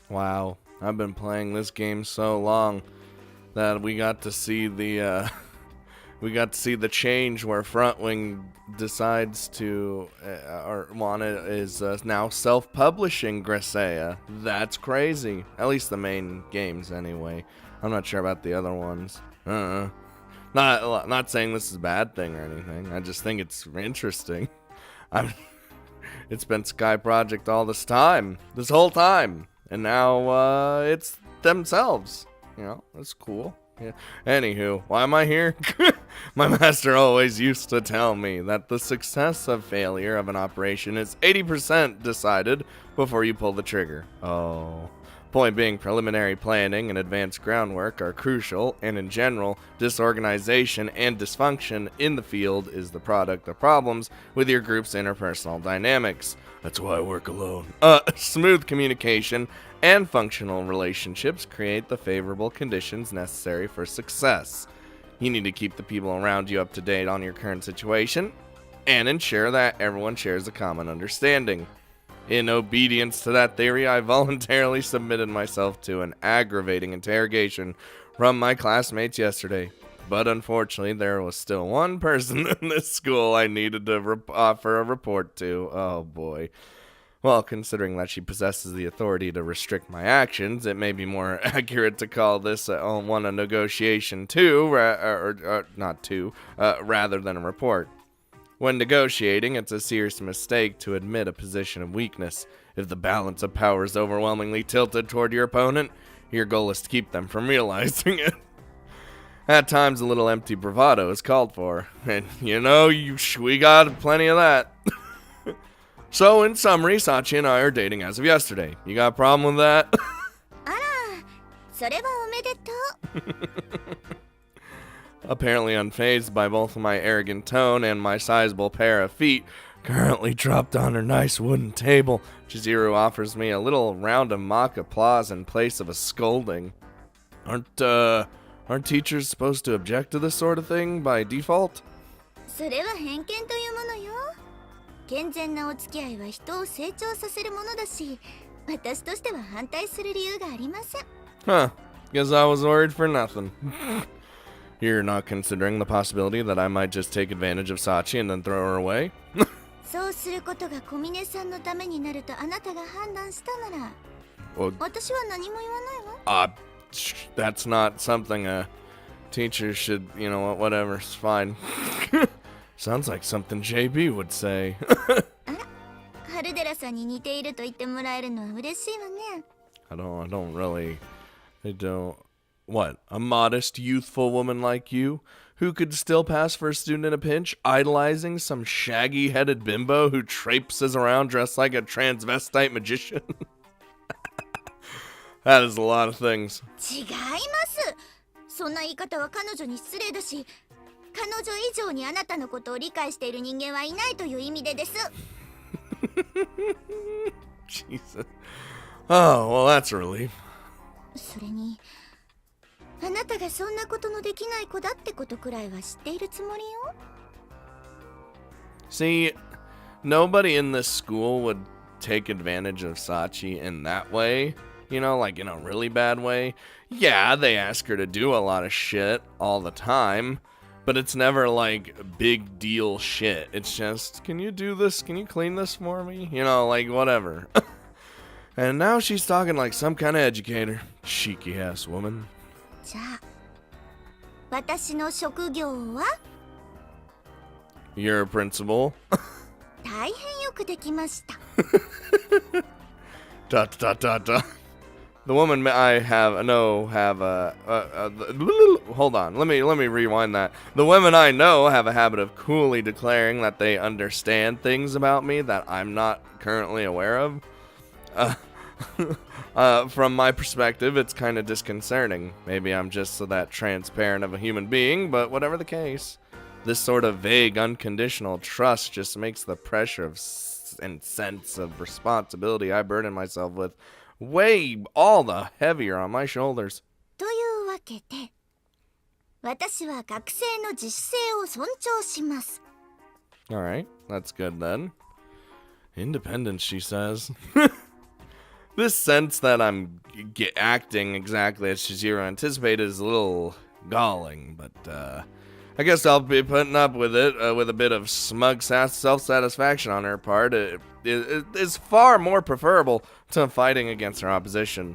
Wow, I've been playing this game so long that we got to see the change where Frontwing decides to is now self-publishing Grisaia. That's crazy. At least the main games, anyway. I'm not sure about the other ones. Not saying this is a bad thing or anything. I just think it's interesting. It's been Sky Project all this whole time, and now it's themselves. You know, that's cool. Yeah. Anywho, why am I here? My master always used to tell me that the success of failure of an operation is 80% decided before you pull the trigger. Oh. Point being, preliminary planning and advanced groundwork are crucial, and in general, disorganization and dysfunction in the field is the product of problems with your group's interpersonal dynamics. That's why I work alone. Smooth communication and functional relationships create the favorable conditions necessary for success. You need to keep the people around you up to date on your current situation and ensure that everyone shares a common understanding. In obedience to that theory, I voluntarily submitted myself to an aggravating interrogation from my classmates yesterday. But unfortunately, there was still one person in this school I needed to offer a report to. Oh boy. Well, considering that she possesses the authority to restrict my actions, it may be more accurate to call this a negotiation rather than a report. When negotiating, it's a serious mistake to admit a position of weakness. If the balance of power is overwhelmingly tilted toward your opponent, your goal is to keep them from realizing it. At times, a little empty bravado is called for, and we got plenty of that. So, in summary, Sachi and I are dating as of yesterday. You got a problem with that? Apparently unfazed by both my arrogant tone and my sizable pair of feet, currently dropped on her nice wooden table, Chizuru offers me a little round of mock applause in place of a scolding. Aren't teachers supposed to object to this sort of thing by default? それは偏見というものよ。健全なお付き合いは人を成長させるものだし、私としては反対する理由がありません。Huh, guess I was worried for nothing. You're not considering the possibility that I might just take advantage of Sachi and then throw her away? そうすることが小峰さんのためになるとあなたが判断したなら、私は何も言わないわ。That's not something a teacher should, whatever, it's fine. Sounds like something JB would say. あら、春寺さんに似ていると言ってもらえるのは嬉しいわね。I don't. What, a modest, youthful woman like you, who could still pass for a student in a pinch, idolizing some shaggy-headed bimbo who traipses around dressed like a transvestite magician? That is a lot of things. 違います。そんな言い方は彼女に失礼だし、彼女以上にあなたのことを理解している人間はいないという意味でです。Jesus. Oh, well, that's a relief. それに、あなたがそんなことのできない子だってことくらいは知っているつもりよ。See, nobody in this school would take advantage of Sachi in that way. Like in a really bad way. Yeah, they ask her to do a lot of shit all the time, but it's never like big deal shit. It's just, can you do this? Can you clean this for me? Like whatever. And now she's talking like some kind of educator. Cheeky ass woman. じゃあ、私の職業は You're a principal. 大変よくできました。The woman I hold on. Let me rewind that. The women I know have a habit of coolly declaring that they understand things about me that I'm not currently aware of. From my perspective, it's kind of disconcerting. Maybe I'm just that transparent of a human being, but whatever the case, this sort of vague, unconditional trust just makes the pressure and sense of responsibility I burden myself with weigh all the heavier on my shoulders. というわけで、私は学生の自主性を尊重します。Alright, that's good then. Independence, she says. This sense that I'm acting exactly as Chizuru anticipated is a little galling, but I guess I'll be putting up with it with a bit of smug self-satisfaction on her part. It is far more preferable to fighting against her opposition.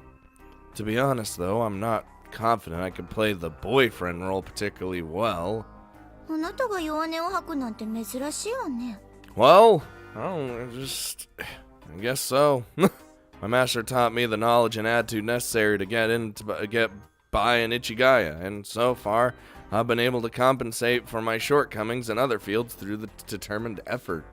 To be honest, though, I'm not confident I could play the boyfriend role particularly well. あなたが弱音を吐くなんて珍しいわね。 Well, I guess so. My master taught me the knowledge and attitude necessary to get by in Ichigaya, and so far, I've been able to compensate for my shortcomings in other fields through the determined effort.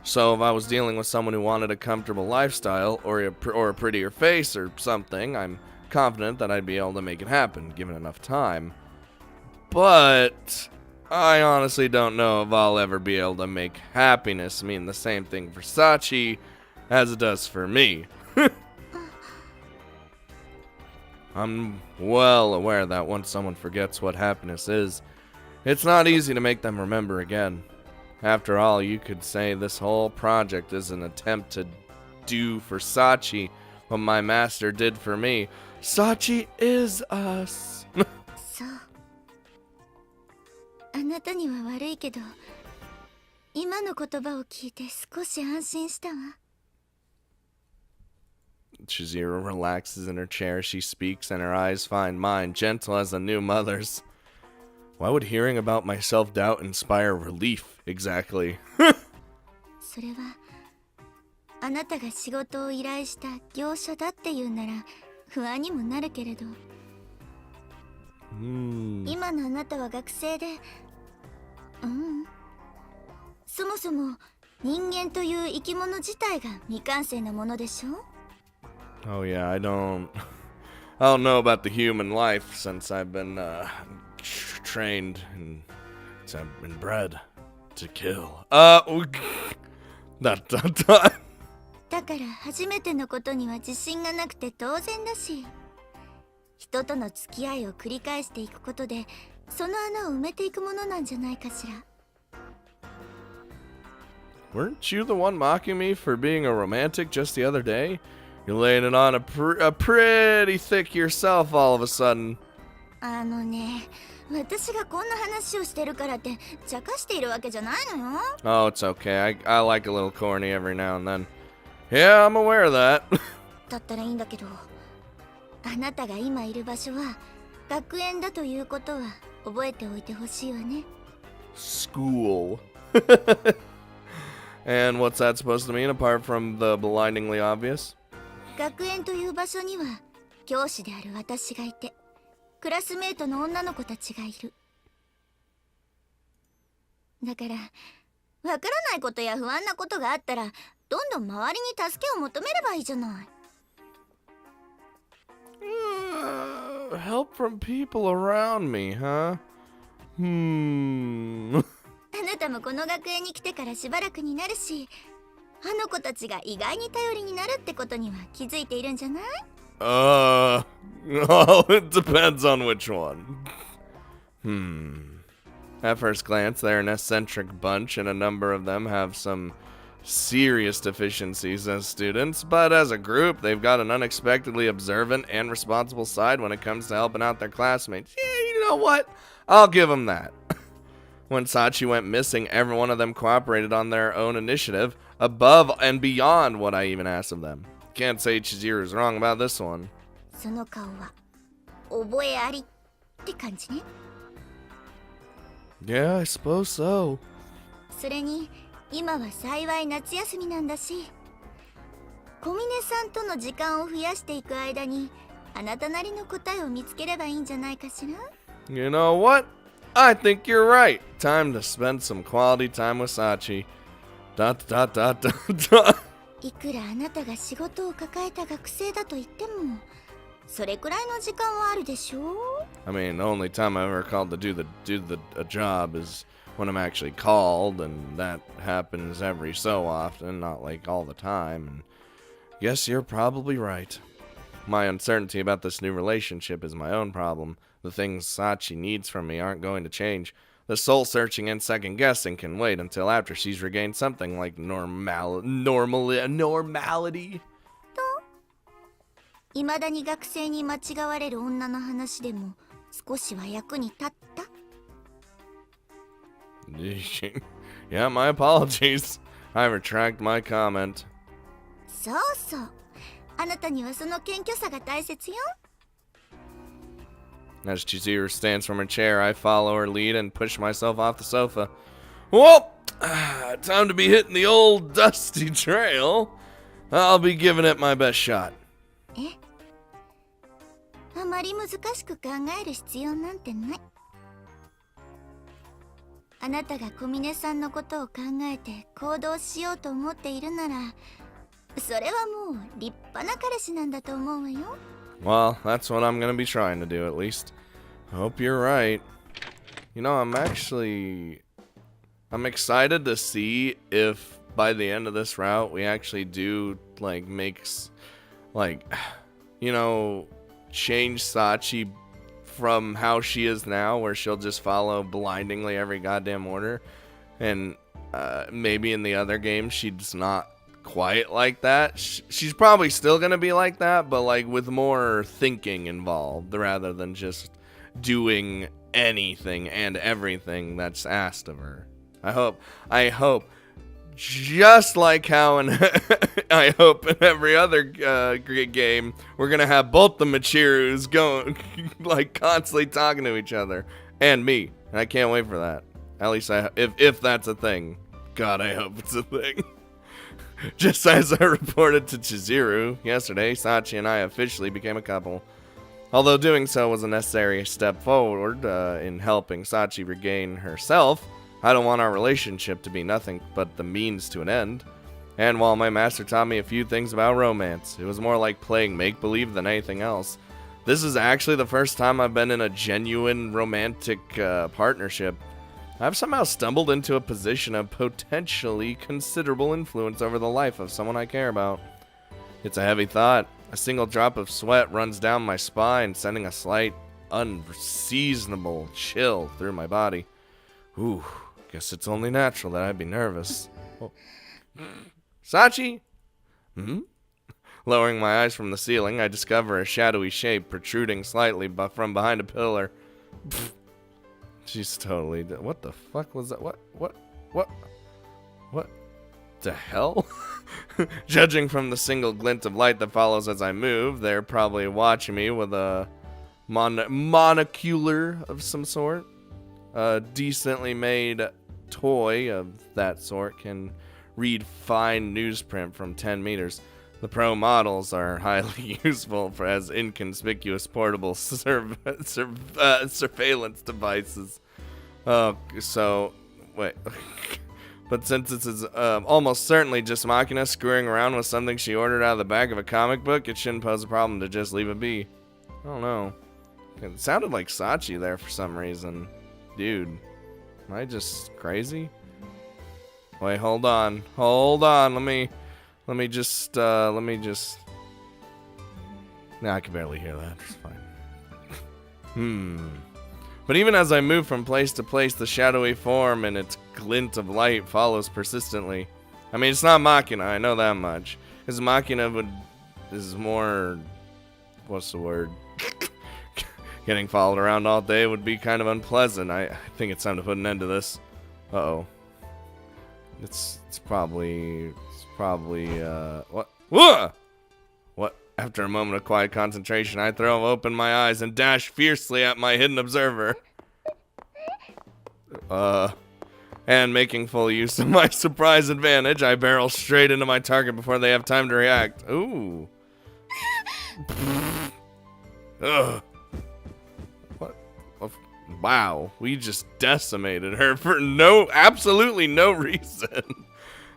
So if I was dealing with someone who wanted a comfortable lifestyle or a prettier face or something, I'm confident that I'd be able to make it happen, given enough time. But I honestly don't know if I'll ever be able to make happiness mean the same thing for Sachi as it does for me. I'm well aware that once someone forgets what happiness is, it's not easy to make them remember again. After all, you could say this whole project is an attempt to do for Sachi what my master did for me. Sachi is us. そう。あなたには悪いけど、今の言葉を聞いて少し安心したわ。 Chizuru relaxes in her chair. She speaks, and her eyes find mine, gentle as a new mother's. Why would hearing about my self-doubt inspire relief, exactly? それは、あなたが仕事を依頼した業者だっていうなら不安にもなるけれど、今のあなたは学生で、そもそも人間という生き物自体が未完成なものでしょ? Oh yeah, I don't know about the human life since I've been trained and I've been bred to kill. だから初めてのことには自信がなくて当然だし、人との付き合いを繰り返していくことでその穴を埋めていくものなんじゃないかしら。 Weren't you the one mocking me for being a romantic just the other day? You're laying it on a pretty thick yourself all of a sudden. あのね、私がこんな話をしてるからって茶化しているわけじゃないのよ。 Oh, it's okay. I like a little corny every now and then. Yeah, I'm aware of that. だったらいいんだけど、あなたが今いる場所は学園だということは覚えておいてほしいわね。 School. And what's that supposed to mean apart from the blindingly obvious? 学園という場所には教師である私がいて、クラスメートの女の子たちがいる。だからわからないことや不安なことがあったらどんどん周りに助けを求めればいいじゃない。 Help from people around me, huh? あなたもこの学園に来てからしばらくになるし、あの子たちが意外に頼りになるってことには気づいているんじゃない？ Oh, it depends on which one. At first glance, they're an eccentric bunch, and a number of them have some serious deficiencies as students, but as a group, they've got an unexpectedly observant and responsible side when it comes to helping out their classmates. Yeah, you know what? I'll give them that. When Sachi went missing, every one of them cooperated on their own initiative, above and beyond what I even asked of them. Can't say Chizuru's wrong about this one. その顔は覚えありって感じね。 Yeah, I suppose so. それに今は幸い夏休みなんだし、小峰さんとの時間を増やしていく間にあなたなりの答えを見つければいいんじゃないかしら。 You know what? I think you're right. Time to spend some quality time with Sachi. ... いくらあなたが仕事を抱えた学生だと言っても、それくらいの時間はあるでしょう。 I mean, the only time I'm ever called to do a job is when I'm actually called, and that happens every so often, not like all the time. And guess you're probably right. My uncertainty about this new relationship is my own problem. The things Sachi needs from me aren't going to change. The soul-searching and second-guessing can wait until after she's regained something like normality. 未だに学生に間違われる女の話でも少しは役に立った？ Yeah, my apologies. I retract my comment. そうそう。あなたにはその謙虚さが大切よ。As Chizuru stands from her chair, I follow her lead and push myself off the sofa. Well, time to be hitting the old dusty trail. I'll be giving it my best shot. え？あまり難しく考える必要なんてない。あなたが小峰さんのことを考えて行動しようと思っているなら、それはもう立派な彼氏なんだと思うわよ。Well, that's what I'm gonna be trying to do, at least. I hope you're right. You know, I'm excited to see if by the end of this route we actually do, like, change Sachi from how she is now, where she'll just follow blindingly every goddamn order. And maybe in the other games she's not quite like that. She's probably still gonna be like that, but like with more thinking involved rather than just doing anything and everything that's asked of her. I hope just like how in I hope in every other game we're gonna have both the Michirus going like constantly talking to each other, and me, and I can't wait for that. At least if that's a thing. God, I hope it's a thing. Just as I reported to Chizuru yesterday, Sachi and I officially became a couple. Although doing so was a necessary step forward in helping Sachi regain herself, I don't want our relationship to be nothing but the means to an end. And while my master taught me a few things about romance, it was more like playing make-believe than anything else. This is actually the first time I've been in a genuine romantic partnership. I've somehow stumbled into a position of potentially considerable influence over the life of someone I care about. It's a heavy thought. A single drop of sweat runs down my spine, sending a slight, unseasonable chill through my body. Ooh, guess it's only natural that I'd be nervous. Oh. Sachi? Lowering my eyes from the ceiling, I discover a shadowy shape protruding slightly from behind a pillar. She's totally... What the fuck was that? What the hell? Judging from the single glint of light that follows as I move, they're probably watching me with a monocular of some sort. A decently made toy of that sort can read fine newsprint from 10 meters. The pro models are highly useful as inconspicuous portable surveillance devices. Wait. But since this is almost certainly just Machina screwing around with something she ordered out of the back of a comic book, it shouldn't pose a problem to just leave it be. I don't know. It sounded like Sachi there for some reason. Dude, am I just crazy? Wait, hold on. Let me just. Nah, I can barely hear that. It's fine. But even as I move from place to place, the shadowy form and its glint of light follows persistently. I mean, it's not Machina, I know that much. Because Machina is more... What's the word? Getting followed around all day would be kind of unpleasant. I think it's time to put an end to this. Uh-oh. It's probably, what? Whoa! What? After a moment of quiet concentration, I throw open my eyes and dash fiercely at my hidden observer. And making full use of my surprise advantage, I barrel straight into my target before they have time to react. Ooh. Ugh. What? Wow, we just decimated her for absolutely no reason.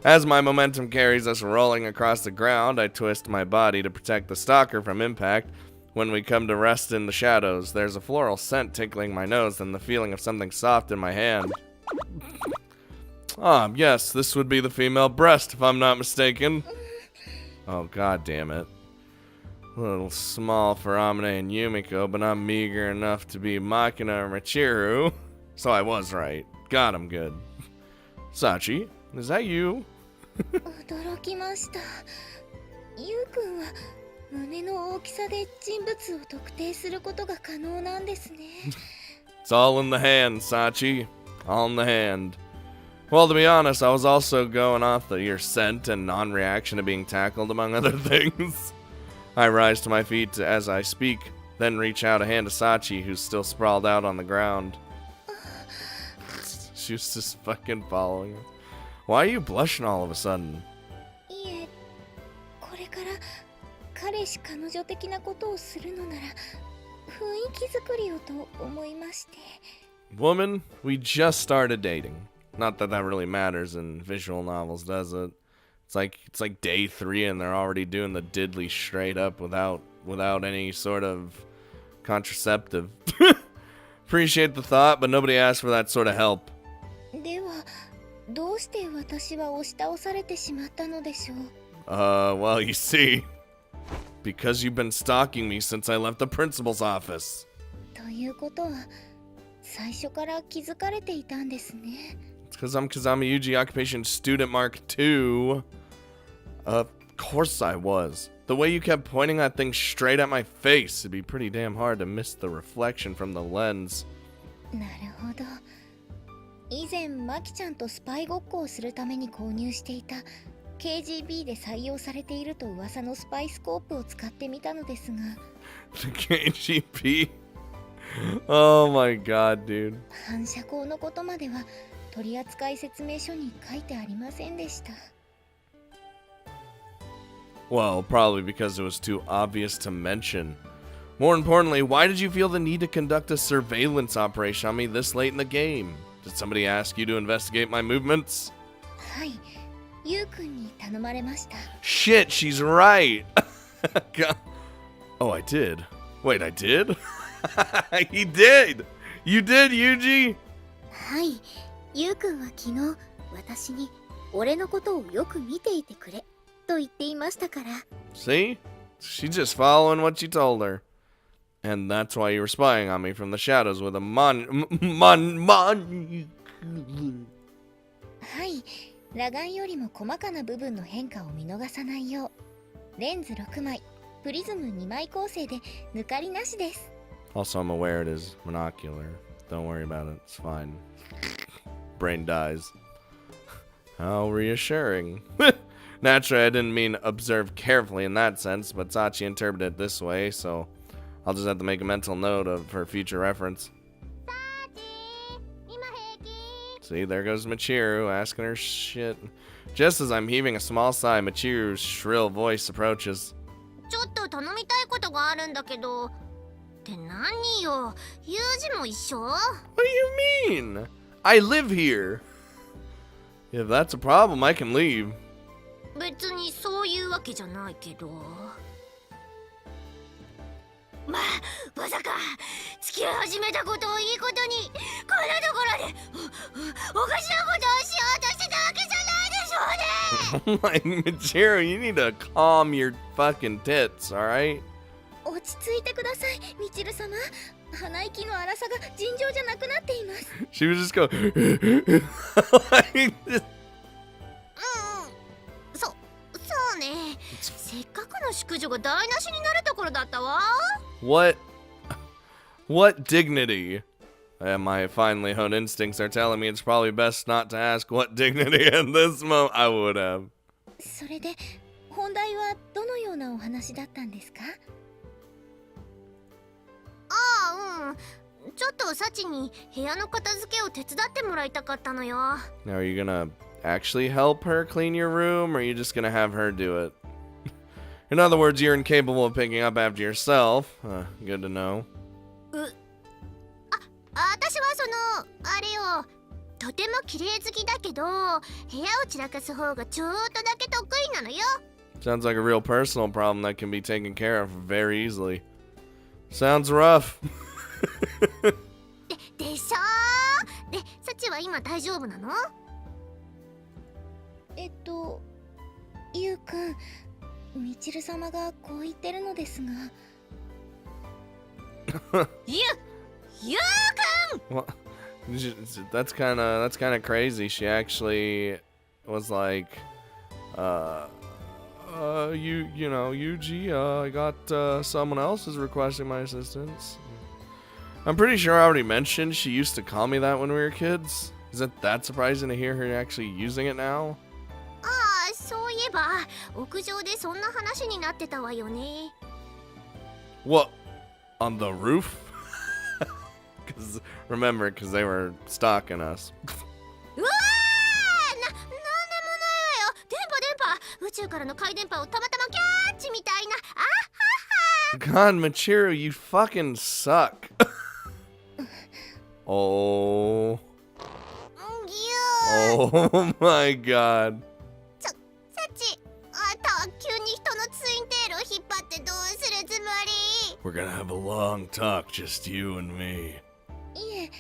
As my momentum carries us rolling across the ground, I twist my body to protect the stalker from impact. When we come to rest in the shadows, there's a floral scent tickling my nose and the feeling of something soft in my hand. Ah, yes, this would be the female breast, if I'm not mistaken. Oh, god damn it. A little small for Amine and Yumiko, but not meager enough to be Machina or Michiru. So I was right. God, I'm good. Sachi? Is that you? 驚きました。ゆうくんは胸の大きさで人物を特定することが可能なんですね。It's all in the hand, Sachi. All in the hand. Well, to be honest, I was also going off your scent and non-reaction to being tackled, among other things. I rise to my feet as I speak, then reach out a hand to Sachi, who's still sprawled out on the ground. She was just fucking following her. Why are you blushing all of a sudden? いえ、これから彼氏彼女的なことをするのなら雰囲気作りをと思いまして。Woman, we just started dating. Not that that really matters in visual novels, does it? It's like day 3 and they're already doing the diddly straight up without any sort of contraceptive. Appreciate the thought, but nobody asked for that sort of help. では、どうして私は押し倒されてしまったのでしょう? Well, you see, because you've been stalking me since I left the principal's office. ということは、最初から気づかれていたんですね。It's because I'm Kazami Yuuji, occupation student mark 2. Of course I was. The way you kept pointing that thing straight at my face, it'd be pretty damn hard to miss the reflection from the lens. なるほど。以前マキちゃんとスパイごっこをするために購入していた KGB で採用されていると噂のスパイスコープを使ってみたのですが。The KGB? Oh my god, dude. 反射光のことまでは取扱説明書に書いてありませんでした。Well, probably because it was too obvious to mention. More importantly, why did you feel the need to conduct a surveillance operation on me this late in the game? Did somebody ask you to investigate my movements? はい、ユウくんに頼まれました。Shit, she's right! Oh, I did. Wait, I did? He did! You did, Yuuji! はい、ユウくんは昨日、私に俺のことをよく見ていてくれと言っていましたから。See? She's just following what you told her. And that's why you were spying on me from the shadows with aはい、裸眼よりも細かな部分の変化を見逃さないよう。レンズ6枚、プリズム2枚構成で抜かりなしです。Also, I'm aware it is monocular. Don't worry about it. It's fine. Brain dies. How reassuring. Naturally, I didn't mean observe carefully in that sense, but Sachi interpreted it this way, so I'll just have to make a mental note of for future reference. See, there goes Michiru, asking her shit. Just as I'm heaving a small sigh, Michiru's shrill voice approaches. ちょっと頼みたいことがあるんだけど。って何よ、ユージも一緒? What do you mean? I live here. If that's a problem, I can leave. 別にそういうわけじゃないけど。まさか付き合い始めたことをいいことにこんなところでおかしなことをしようとしてたわけじゃないでしょうね。Like, Michiru, you need to calm your fucking tits, alright? 落ち着いてください、ミチル様。鼻息の荒さが尋常じゃなくなっています。She was just go like this. そうね。せっかくの淑女が台無しになるところだったわ。What dignity? My finely honed instincts are telling me it's probably best not to ask what dignity at this moment. I would have. それで本題はどのようなお話だったんですか？ちょっとサチに部屋の片付けを手伝ってもらいたかったのよ。Now, are you gonna actually help her clean your room, or are you just gonna have her do it? In other words, you're incapable of picking up after yourself. Good to know. 私はあれよ、とても綺麗好きだけど、部屋を散らかす方がちょっとだけ得意なのよ。Sounds like a real personal problem that can be taken care of very easily. Sounds rough. でしょー。で、サチは今大丈夫なの？ユウくん、ミチル様がこう言ってるのですが。ユウくん！ What? That's kind of crazy. She actually was like, Yuuji, I got someone else is requesting my assistance. I'm pretty sure I already mentioned she used to call me that when we were kids. Is it that surprising to hear her actually using it now? ああ、そういえば屋上でそんな話になってたわよね。What? On the roof? Remember, because they were stalking us. うわー、なんでもないわよ。電波。宇宙からの回電波をたまたまキャッチみたいな。あはは。God, Michiru, you fucking suck. Oh. Oh my god. サチ、あんたは急に人のツインテールを引っ張ってどうするつもり？ We're gonna have a long talk, just you and me. いえ、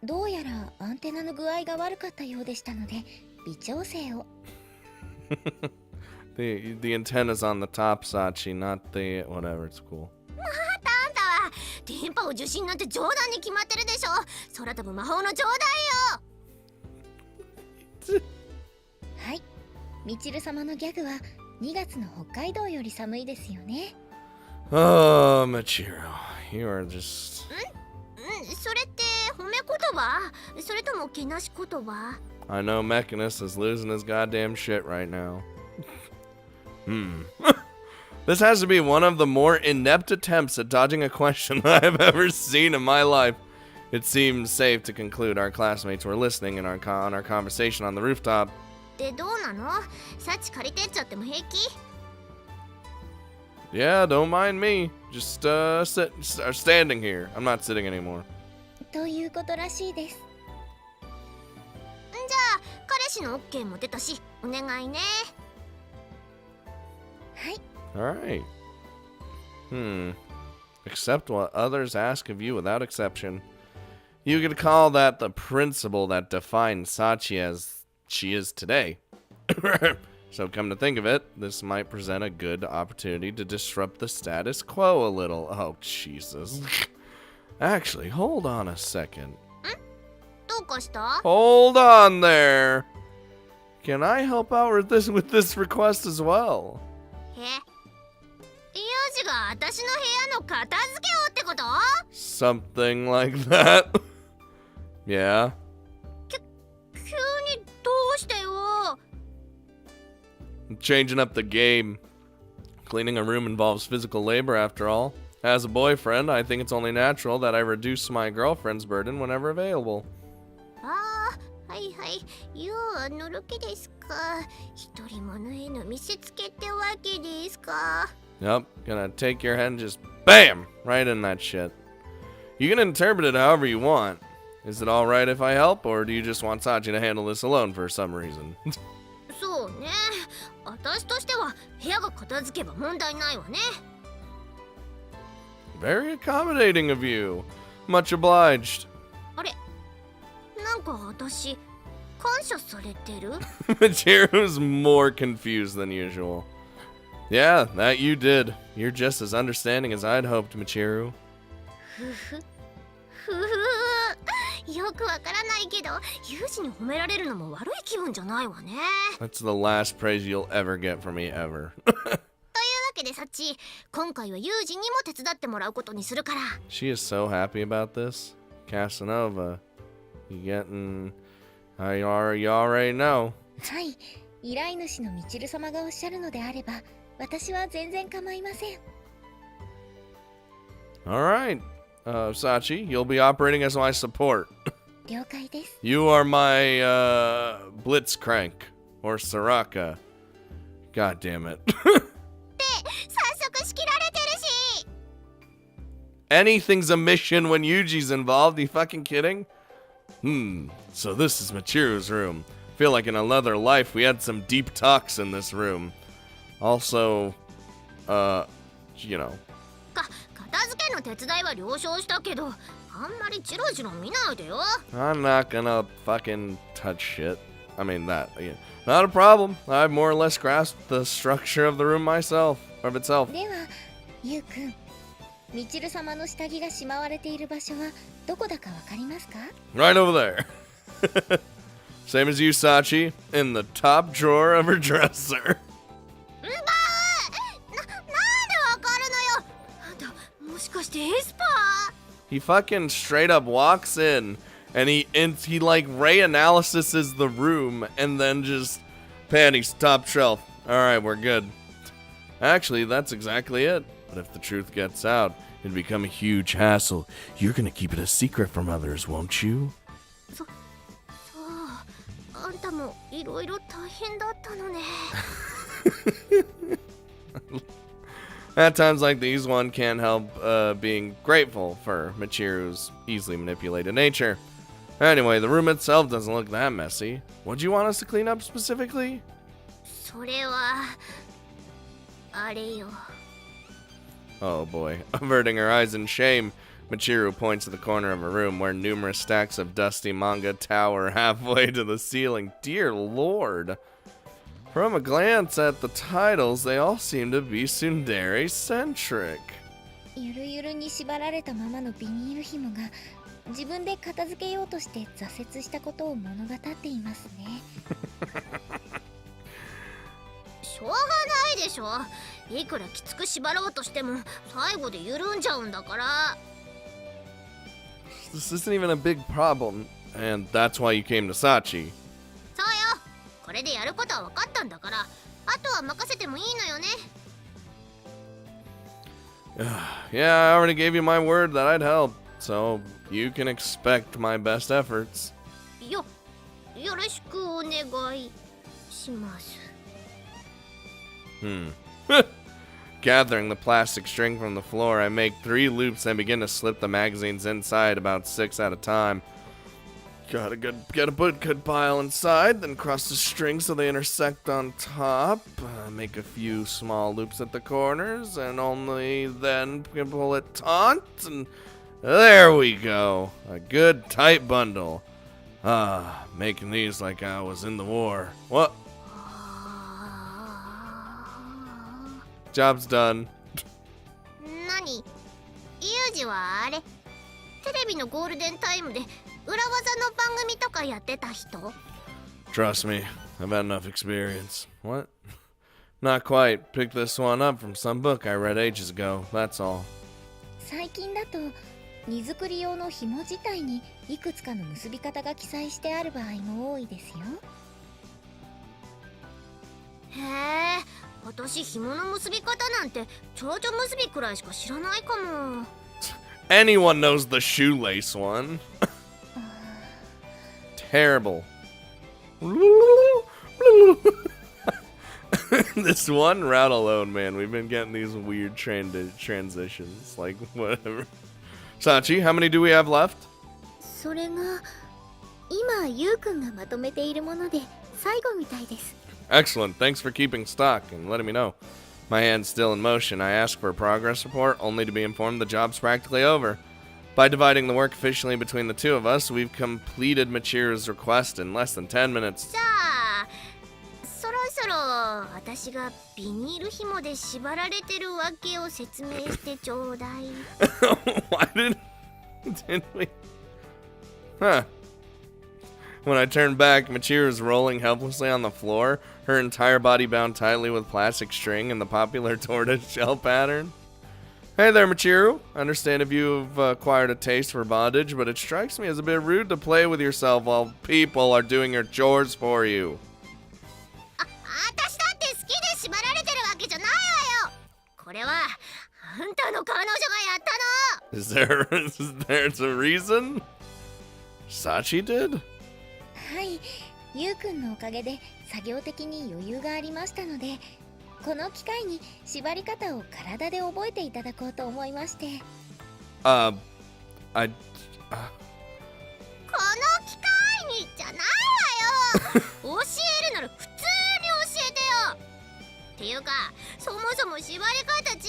どうやらアンテナの具合が悪かったようでしたので、微調整を。The antenna's on the top, Sachi, not the whatever. It's cool. またあんたは電波を受信なんて冗談に決まってるでしょ。空飛ぶ魔法の冗談よ。はい、みちる様のギャグは2月の北海道より寒いですよね。Oh, Michiru, you are just... それって褒め言葉？それともけなし言葉？ I know Mechanist is losing his goddamn shit right now. This has to be one of the more inept attempts at dodging a question I've ever seen in my life. It seems safe to conclude our classmates were listening in on our conversation on the rooftop. でどうなの？サチ借りてっちゃっても平気？ Yeah, don't mind me. Just standing here. I'm not sitting anymore. ということらしいです。じゃあ彼氏の OK も出たし、お願いね。はい。All right. Accept what others ask of you without exception. You could call that the principle that defines Sachi as she is today. So come to think of it, this might present a good opportunity to disrupt the status quo a little. Oh, Jesus. Actually, hold on a second. どうかした？ Hold on there. Can I help out with this request as well? ユージが私の部屋の片付けをってこと？ Something like that. Yeah. 急にどうしてよ。 Changing up the game. Cleaning a room involves physical labor after all. As a boyfriend, I think it's only natural that I reduce my girlfriend's burden whenever available. ああ、はいはい。ユウはのろけですか。一人者への見せつけってわけですか。Yep, gonna take your head and just BAM! Right in that shit. You can interpret it however you want. Is it alright if I help, or do you just want Sachi to handle this alone for some reason? そうね。私としては部屋が片付けば問題ないわね。Very accommodating of you. Much obliged. あれ？なんか私感謝されてる？ Michiru's more confused than usual. Yeah, that you did. You're just as understanding as I'd hoped, Michiru. ふふ。よくわからないけど、ユージに褒められるのも悪い気分じゃないわね。That's the last praise you'll ever get from me ever. というわけでサチ、今回はユージにも手伝ってもらうことにするから。She is so happy about this. Casanova, you getting... you already know. はい、依頼主のみちる様がおっしゃるのであれば、私は全然構いません。Alright, Sachi, you'll be operating as my support. 了解です。You are my, Blitzcrank, or Soraka. God damn it. で、早速仕切られてるし。Anything's a mission when Yuuji's involved, you fucking kidding? So this is Michiru's room. Feel like in another life we had some deep talks in this room. Also, you know. 片付けの手伝いは了承したけど、あんまりジロジロ見ないでよ。I'm not gonna fucking touch shit. I mean that, yeah. Not a problem. I've more or less grasped the structure of the room myself, of itself. では、ユウくん、みちる様の下着がしまわれている場所はどこだかわかりますか？ Right over there. Same as you, Sachi, in the top drawer of her dresser. バーしかしてエスパー He fucking straight up walks in and he like ray analysis the room and then just panties top shelf. Alright, we're good. Actually, that's exactly it. But if the truth gets out, it'd become a huge hassle. You're gonna keep it a secret from others, won't you? そうあんたもいろいろ大変だったのね At times like these, one can't help being grateful for Michiru's easily manipulated nature. Anyway, the room itself doesn't look that messy. What do you want us to clean up specifically? それはあれよ Oh boy. Averting her eyes in shame, Michiru points to the corner of a room where numerous stacks of dusty manga tower halfway to the ceiling. Dear lord. From a glance at the titles, they all seem to be tsundere-centric. ゆるゆるに縛られたままのビニール紐が自分で片付けようとして挫折したことを物語っていますねしょうがないでしょいくらきつく縛ろうとしても最後で緩んじゃうんだから This isn't even a big problem, and that's why you came to Sachi. そうよこれでやることは分かったんだからあとは任せてもいいのよね Yeah, I already gave you my word that I'd help, so you can expect my best efforts. よろしくお願いします Gathering the plastic string from the floor, I make 3 loops and begin to slip the magazines inside, about 6 at a time. Gotta put good pile inside, then cross the string so they intersect on top. Make a few small loops at the corners, and only then pull it taut, and there we go. A good tight bundle. Making these like I was in the war. What? Job's done. 何ユージはあれテレビのゴールデンタイムで裏技の番組とかやってた人 Trust me, I've had enough experience. What? Not quite. Picked this one up from some book I read ages ago, that's all. 最近だと荷造り用の紐自体にいくつかの結び方が記載してある場合も多いですよへえ私紐の結び方なんて蝶々結びくらいしか知らないかも Anyone knows the shoelace one. Terrible. This one route alone, man. We've been getting these weird transitions. Like, whatever. Sachi, how many do we have left? それが今ユウくんがまとめているもので最後みたいです Excellent. Thanks for keeping stock and letting me know. My hand's still in motion. I ask for a progress report, only to be informed the job's practically over. By dividing the work efficiently between the two of us, we've completed Michiru's request in less than 10 minutes. じゃあそろそろ私がビニール紐で縛られてるわけを説明してちょうだい Why didn't we? Huh. When I turned back, Michiru was rolling helplessly on the floor, her entire body bound tightly with plastic string in the popular tortoise shell pattern. Hey there, Michiru. I understand if you've acquired a taste for bondage, but it strikes me as a bit rude to play with yourself while people are doing your chores for you. 私だって好きで縛られてるわけじゃないわよこれはあんたの彼女がやったの Is there a reason? Sachi did? はいユウくんのおかげで作業的に余裕がありましたのでこの機会に縛り方を体で覚えていただこうと思いまして。この機会にじゃないわよ教えるなら普通に教えてよっていうか、そもそも縛り方違うし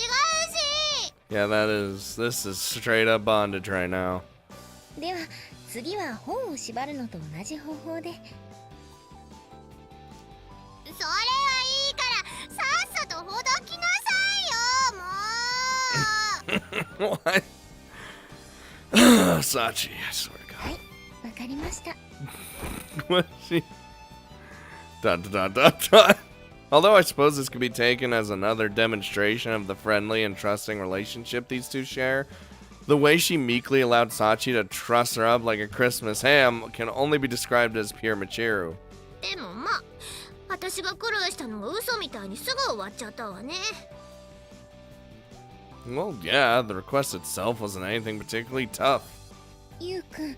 Yeah, this is straight up bondage right now. では、次は本を縛るのと同じ方法でそれはいいからさっさとほどきなさいよもうWhat? Sachi, I swear to God. はい、わかりました What she? Dot. Although I suppose this could be taken as another demonstration of the friendly and trusting relationship these two share. The way she meekly allowed Sachi to truss her up like a Christmas ham can only be described as pure Michiru. でもまあ、私が苦労したのが嘘みたいにすぐ終わっちゃったわね。Well, yeah, the request itself wasn't anything particularly tough. ゆうくん、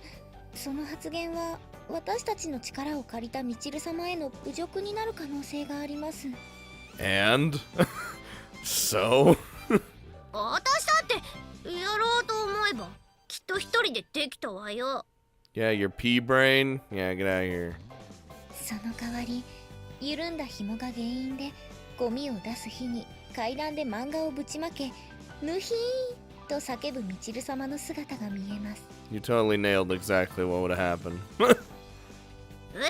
その発言は私たちの力を借りたみちる様への侮辱になる可能性があります。And? So? 私だってやろうと思えばきっと一人でできたわよ。Yeah, your pea brain? Yeah, get out of here. その代わり、緩んだ紐が原因でゴミを出す日に階段で漫画をぶちまけ、ヌヒーと叫ぶみちる様の姿が見えます。You totally nailed exactly what would have happened. 占うな、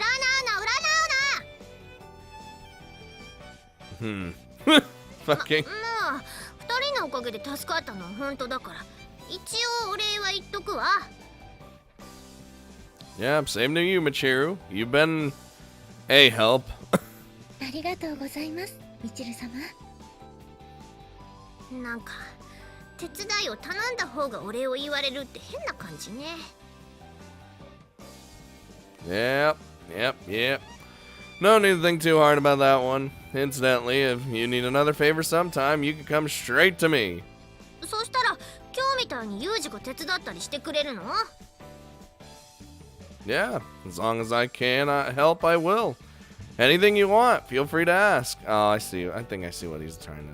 Fucking. まあ、二人のおかげで助かったのは本当だから、一応お礼は言っとくわ。Yeah, same to you, Michiru. You've been a help. ありがとうございます、みちる様。なんか手伝いを頼んだ方がお礼を言われるって変な感じね。Yep. No need to think too hard about that one. Incidentally, if you need another favor sometime, you can come straight to me. そしたら今日みたいにユージが手伝ったりしてくれるの？ Yeah, as long as I can help, I will. Anything you want, feel free to ask. Oh, I see. I think I see what he's trying to...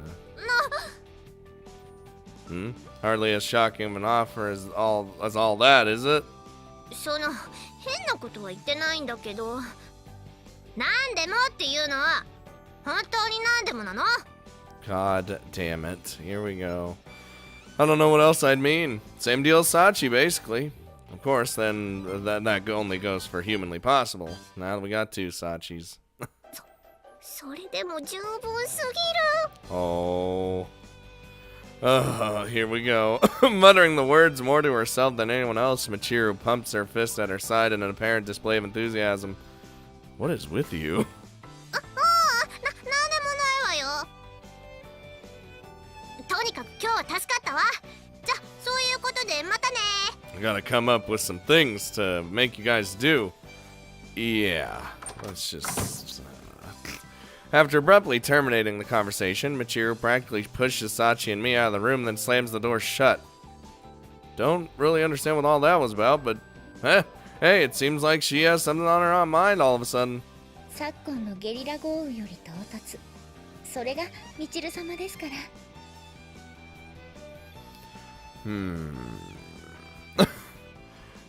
Hardly as shocking of an offer as all that, is it? その変なことは言ってないんだけど、なんでもっていうのは本当になんでもなの？ God damn it. Here we go. I don't know what else I'd mean. Same deal as Sachi, basically. Of course, then that only goes for humanly possible. Now we got two Sachis. それでも十分すぎる。 Oh, here we go. Muttering the words more to herself than anyone else, Michiru pumps her fist at her side in an apparent display of enthusiasm. What is with you? なんでもないわよ。とにかく今日は助かったわ。じゃ、そういうことでまたね。 I gotta come up with some things to make you guys do. Yeah, let's just... After abruptly terminating the conversation, Michiru practically pushes Sachi and me out of the room, then slams the door shut. Don't really understand what all that was about, but hey, it seems like she has something on her mind all of a sudden. 昨今のゲリラ豪雨より到達。それがみちる様ですから。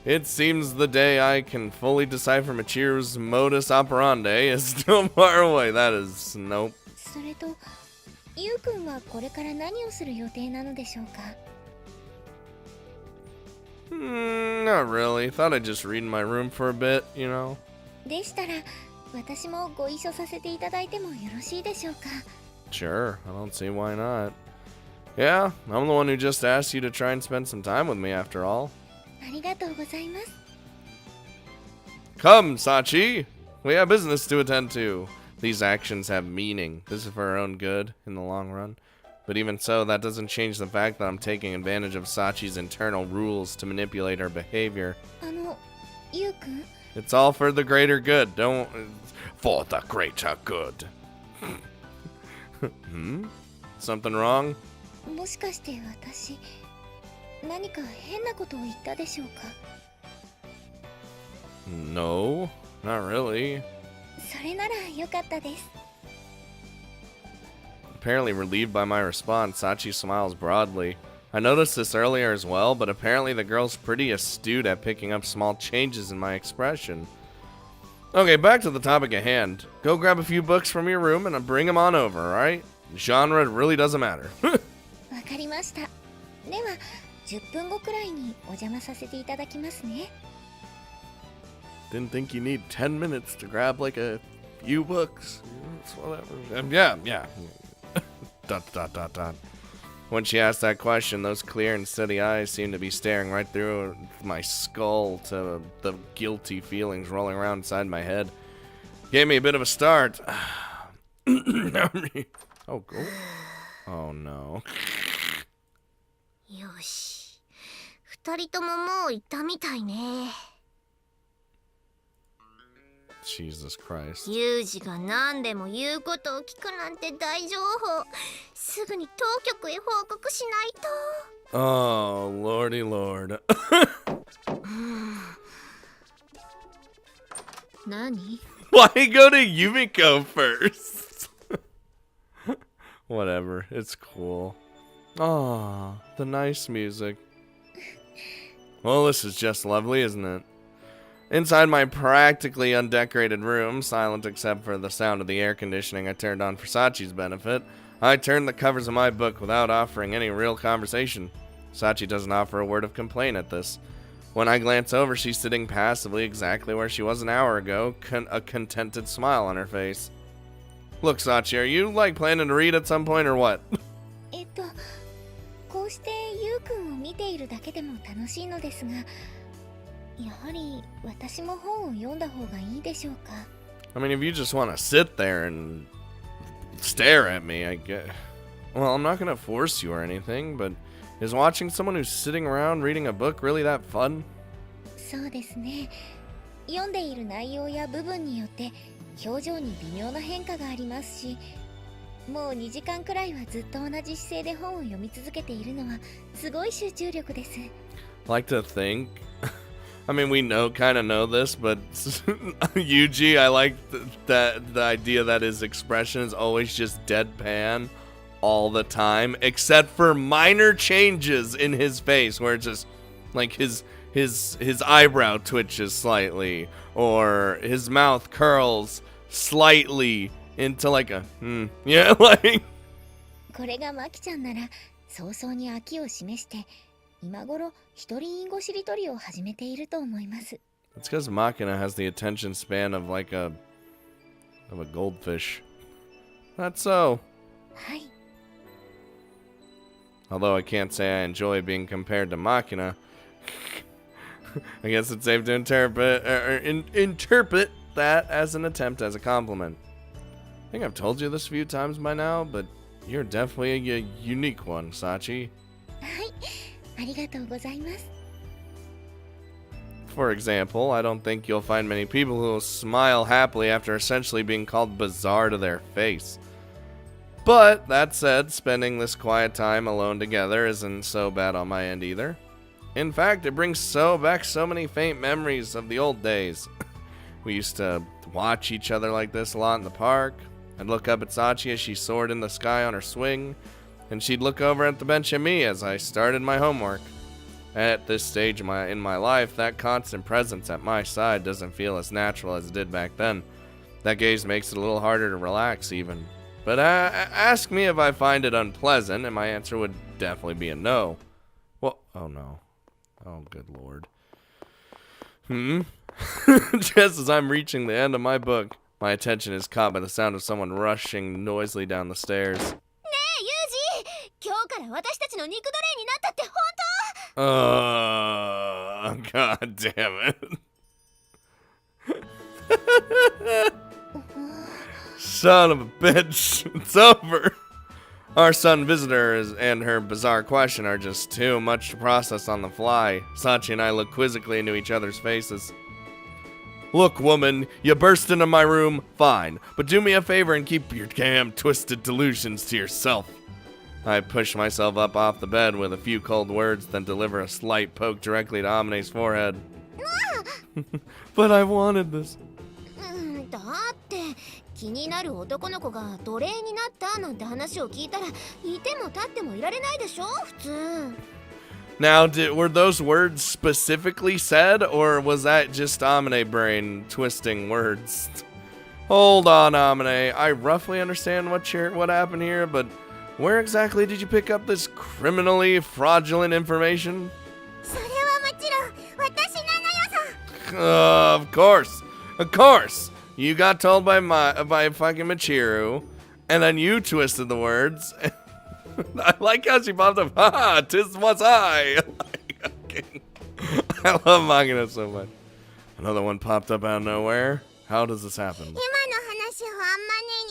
It seems the day I can fully decipher Michiru's modus operandi is still far away. That is nope. それと、ゆうくんはこれから何をする予定なのでしょうか？ Not really. Thought I'd just read in my room for a bit, you know. でしたら、私もご一緒させていただいてもよろしいでしょうか？ Sure, I don't see why not. Yeah, I'm the one who just asked you to try and spend some time with me after all. ありがとうございます。 Come, Sachi! We have business to attend to. These actions have meaning. This is for our own good in the long run. But even so, that doesn't change the fact that I'm taking advantage of Sachi's internal rules to manipulate her behavior. ゆうくん？ It's all for the greater good. Don't... For the greater good. Something wrong? もしかして私、何か変なことを言ったでしょうか？ No, not really. それならよかったです。 Apparently relieved by my response, Sachi smiles broadly. I noticed this earlier as well, but apparently the girl's pretty astute at picking up small changes in my expression. Okay, back to the topic at hand. Go grab a few books from your room and bring them on over, alright? Genre really doesn't matter. わかりました。では、10分後くらいにお邪魔させていただきますね。 Didn't think you need 10 minutes to grab like a few books. It's whatever. Yeah. ... When she asked that question, those clear and steady eyes seemed to be staring right through my skull to the guilty feelings rolling around inside my head. Gave me a bit of a start. Oh, go. Oh, no. よし。二人とももう行ったみたいね。Jesus Christ. ユージが何でも言うことを聞くなんて大情報。すぐに当局へ報告しないと。Oh, lordy lord. 何 Why go to Yumiko first? Whatever, it's cool. Ah, the nice music. Well, this is just lovely, isn't it? Inside my practically undecorated room, silent except for the sound of the air conditioning I turned on for Sachi's benefit, I turned the covers of my book without offering any real conversation. Sachi doesn't offer a word of complaint at this. When I glance over, she's sitting passively exactly where she was an hour ago, a contented smile on her face. Look, Sachi, are you, planning to read at some point or what? こうしてユウくんを見ているだけでも楽しいのですが、やはり私も本を読んだ方がいいでしょうか。I mean, if you just want to sit there and stare at me, I guess. Well, I'm not going to force you or anything, but is watching someone who's sitting around reading a book really that fun? そうですね。読んでいる内容や部分によって表情に微妙な変化がありますし、もう2時間くらいはずっと同じ姿勢で本を読み続けているのはすごい集中力です。Like to think. I mean, we kind of know this, but Yuuji, I like the idea that his expression is always just deadpan all the time, except for minor changes in his face, where it's just like his eyebrow twitches slightly, or his mouth curls slightly into like a yeah, like. これがマキちゃんなら早々に飽きを示して今頃一人隠語しりとりを始めていると思います。 It's because Machina has the attention span of like a goldfish. That's so. はい。 Although I can't say I enjoy being compared to Machina. I guess it's safe to interpret that as an attempt as a compliment. I think I've told you this a few times by now, but you're definitely a unique one, Sachi. はい、ありがとうございます。 For example, I don't think you'll find many people who will smile happily after essentially being called bizarre to their face. But, that said, spending this quiet time alone together isn't so bad on my end either. In fact, it brings back so many faint memories of the old days. We used to watch each other like this a lot in the park. I'd look up at Sachi as she soared in the sky on her swing, and she'd look over at the bench at me as I started my homework. At this stage in my life, that constant presence at my side doesn't feel as natural as it did back then. That gaze makes it a little harder to relax even. But ask me if I find it unpleasant, and my answer would definitely be a no. Well, oh no. Oh, good lord. Just as I'm reaching the end of my book, my attention is caught by the sound of someone rushing noisily down the stairs. ねえ、ユージ、今日から私たちの肉奴隷になったって本当？ God damn it. Son of a bitch. It's over. Our sudden visitor and her bizarre question are just too much to process on the fly. Sachi and I look quizzically into each other's faces. Look, woman, you burst into my room, fine. But do me a favor and keep your damn twisted delusions to yourself. I push myself up off the bed with a few cold words, then deliver a slight poke directly to Amine's forehead. But I wanted this. だって気になる男の子が奴隷になったなんて話を聞いたらいても立ってもいられないでしょ普通。 Now, were those words specifically said, or was that just Amine brain twisting words? Hold on, Amine. I roughly understand what happened here, but where exactly did you pick up this criminally fraudulent information? それはもちろん私なのよさ。 Of course. You got told by fucking Michiru, and then you twisted the words. I like how she popped up. Ha! 'Tis was I. I love Mangina so much. Another one popped up out of nowhere. How does this happen? 今の話をあんまね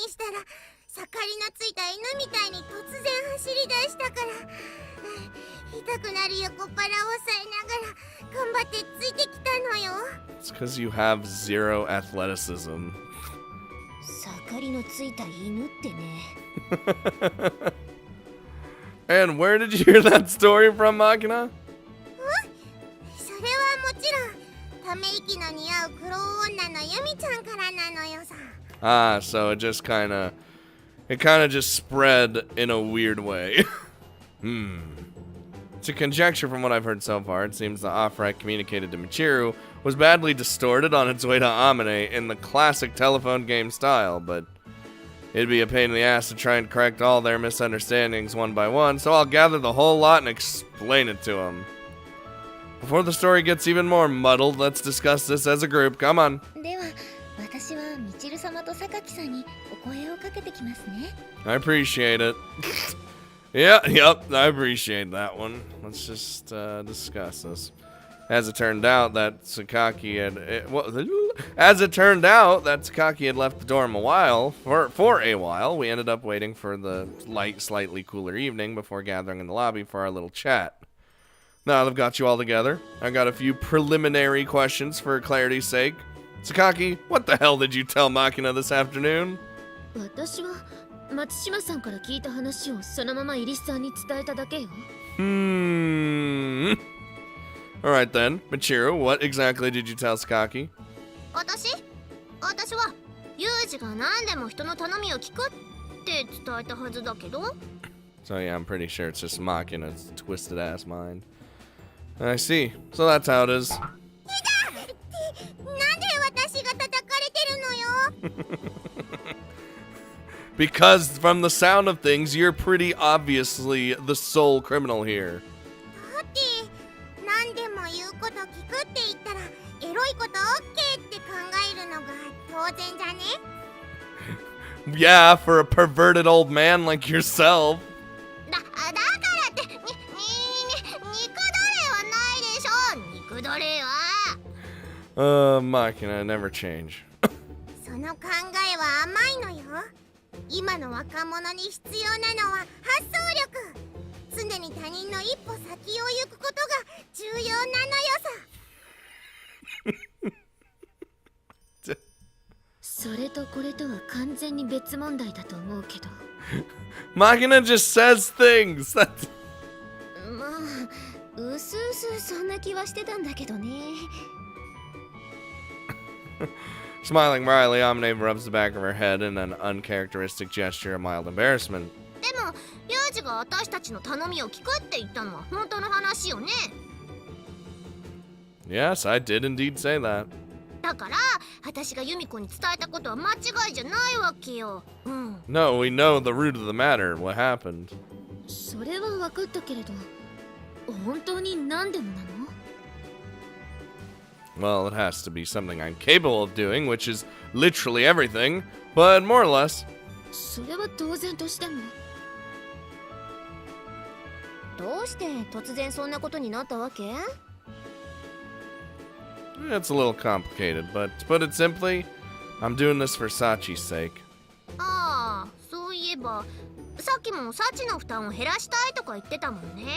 にしたらら盛りのついた犬みたいに突然走り出したから、痛くなる横っ腹を押さえながら頑張ってついてきたのよ。 It's because you have zero athleticism. 盛りのついた犬ってね。And where did you hear that story from, Makina? それはもちろんため息の似合う黒女のユミちゃんからなのよさ。 Ah, so it just kind of just spread in a weird way. To conjecture from what I've heard so far, it seems the offer I communicated to Michiru was badly distorted on its way to Amine in the classic telephone game style, but it'd be a pain in the ass to try and correct all their misunderstandings one by one, so I'll gather the whole lot and explain it to them. Before the story gets even more muddled, let's discuss this as a group. Come on. では私はミチル様と榊さんにお声をかけてきますね。 I appreciate it. Yep, I appreciate that one. Let's just discuss this. As it turned out, that Sakaki had left the dorm for a while. We ended up waiting for the slightly cooler evening before gathering in the lobby for our little chat. Now that I've got you all together, I got a few preliminary questions for clarity's sake. Sakaki, what the hell did you tell Makina this afternoon? 私は松島さんから聞いた話をそのままイリスさんに伝えただけよ。Alright then, Michiru, what exactly did you tell Sakaki? 私はユージが何でも人の頼みを聞くって伝えたはずだけど。 So yeah, I'm pretty sure it's just Makina's twisted ass mind. I see. So that's how it is. なんで私が叩かれてるのよ。Because from the sound of things, you're pretty obviously the sole criminal here. だって何でも言うこと聞くって言ったらエロいこと OK って考えるのが当然じゃね。 Yeah, for a perverted old man like yourself. だからって肉奴隷はないでしょ。肉奴隷は。Makina, never change. その考えは甘いのよ。今の若者に必要なのは発想力。常に他人の一歩先を行くことが重要なのよさ。それとこれとは完全に別問題だと思うけど。Makina just says things. That's... まあ、うすうすそんな気はしてたんだけどね。Smiling wryly, Amine rubs the back of her head in an uncharacteristic gesture of mild embarrassment. でも、ユージが私たちの頼みを聞くって言ったのは本当の話よね。Yes, I did indeed say that. だから、私がユミコに伝えたことは間違いじゃないわけよ。No, we know the root of the matter. What happened? それは分かったけれど、本当に何でもなの？ Well, it has to be something I'm capable of doing, which is literally everything, but more or less. それは当然としても。どうして突然そんなことになったわけ？ It's a little complicated, but to put it simply, I'm doing this for Sachi's sake. ああ、そういえば、さっきもサチの負担を減らしたいとか言ってたもんね。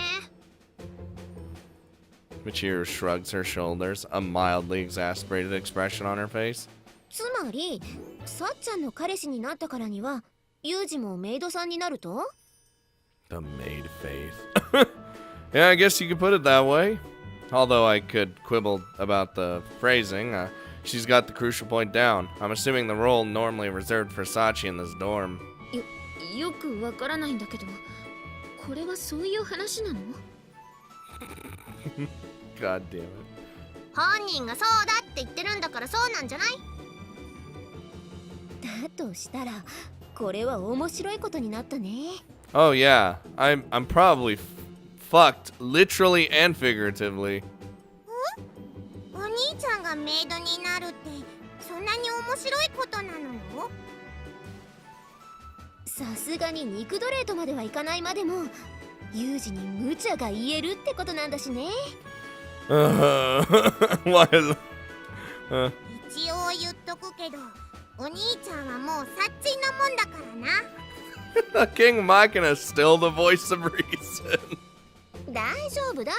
Michiru shrugs her shoulders, a mildly exasperated expression on her face. つまり、さっちゃんの彼氏になったからには、ユージもメイドさんになると？ The maid faith. Yeah, I guess you could put it that way. Although I could quibble about the phrasing, she's got the crucial point down. I'm assuming the role normally reserved for Sachi in this dorm. よくわからないんだけど、これはそういう話なの？ God damn it. 本人がそうだって言ってるんだからそうなんじゃない？だとしたら、これは面白いことになったね。Oh yeah, I'm probably fucked, literally and figuratively. お兄ちゃんがメイドになるってそんなに面白いことなのよ。さすがに肉奴隷とまではいかないまでも、ユージに無茶が言えるってことなんだしね。Why is... 一応言っとくけど、お兄ちゃんはもうサッチンのもんだからな。 King Machina is still the voice of reason. 大丈夫大丈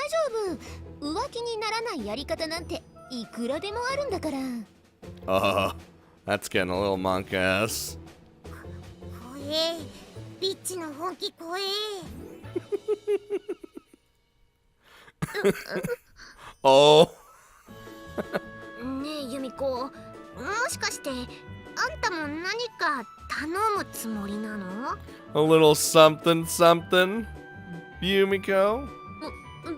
夫、浮気にならないやり方なんていくらでもあるんだから。That's getting a little monk ass. 怖え、ビッチの本気怖え。Oh. ねえユミコ、もしかしてあんたも何か頼むつもりなの？ A little something something, Yumiko?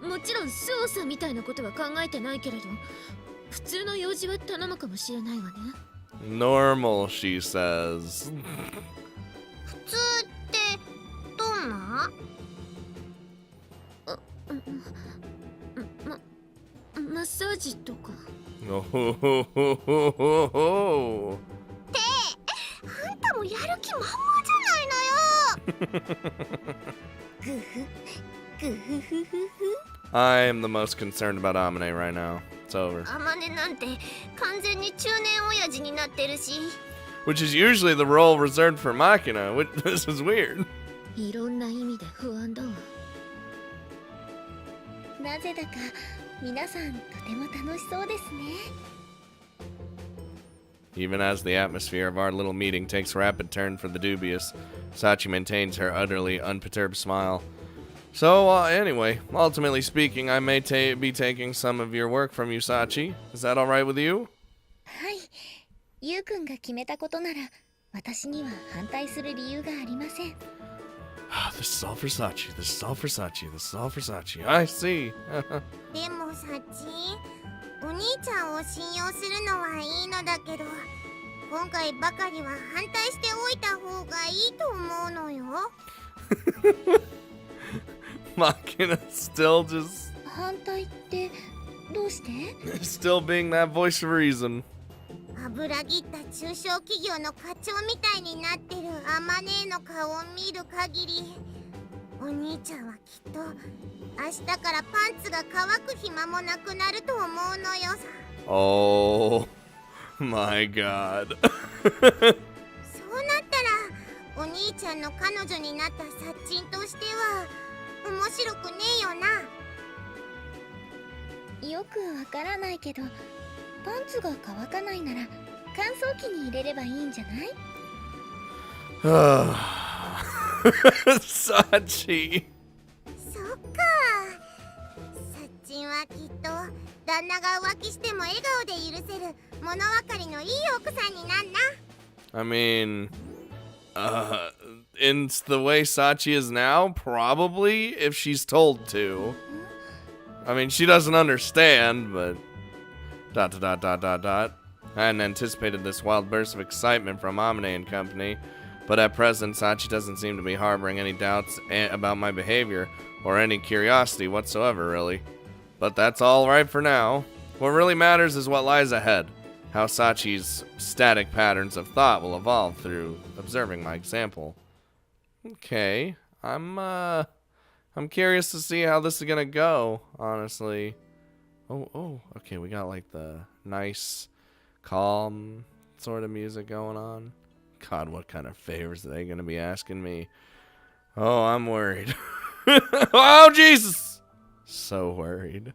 もちろん捜査みたいなことは考えてないけれど、普通の用事は頼むかもしれないわね。Normal, she says. 普通ってどんな？マッサージとか。Oh. あんたもやる気満々じゃないのよ。グフグフフフフ。 I am the most concerned about Amane right now. It's over. アマネなんて完全に中年親父になってるし。 Which is usually the role reserved for Machina. This is weird. いろんな意味で不安だわ。なぜだか皆さんとても楽しそうですね。 Even as the atmosphere of our little meeting takes a rapid turn for the dubious, Sachi maintains her utterly unperturbed smile. So, anyway, ultimately speaking, I may be taking some of your work from you, Sachi. Is that alright with you? はい、ユウくんが決めたことなら私には反対する理由がありません。 This is all for Sachi. This is all for Sachi. This is all for Sachi. I see. でもサチ、お兄ちゃんを信用するのはいいのだけど、今回ばかりは反対しておいた方がいいと思うのよ。Machina still just 反対ってどうして？ still being that voice of reason. 油切った中小企業の課長みたいになってるアマネーの顔を見る限り、お兄ちゃんはきっと明日からパンツが乾く暇もなくなると思うのよさ。 Oh my god. そうなったらお兄ちゃんの彼女になったサッチンとしては面白くねえよな。よくわからないけど、パンツが乾かないなら乾燥機に入れればいいんじゃない？ Sachi. そっか。サッチンはきっと旦那が浮気しても笑顔で許せる物分かりのいい奥さんになんな。 I mean, in the way Sachi is now, probably if she's told to. I mean, she doesn't understand, but dot. I hadn't anticipated this wild burst of excitement from Amane and company, but at present, Sachi doesn't seem to be harboring any doubts about my behavior or any curiosity whatsoever, really. But that's all right for now. What really matters is what lies ahead. How Sachi's static patterns of thought will evolve through observing my example. Okay, I'm curious to see how this is gonna go, honestly. Oh, okay, we got like the nice, calm sort of music going on. God, what kind of favors are they gonna be asking me? Oh, I'm worried. Oh, Jesus! So worried.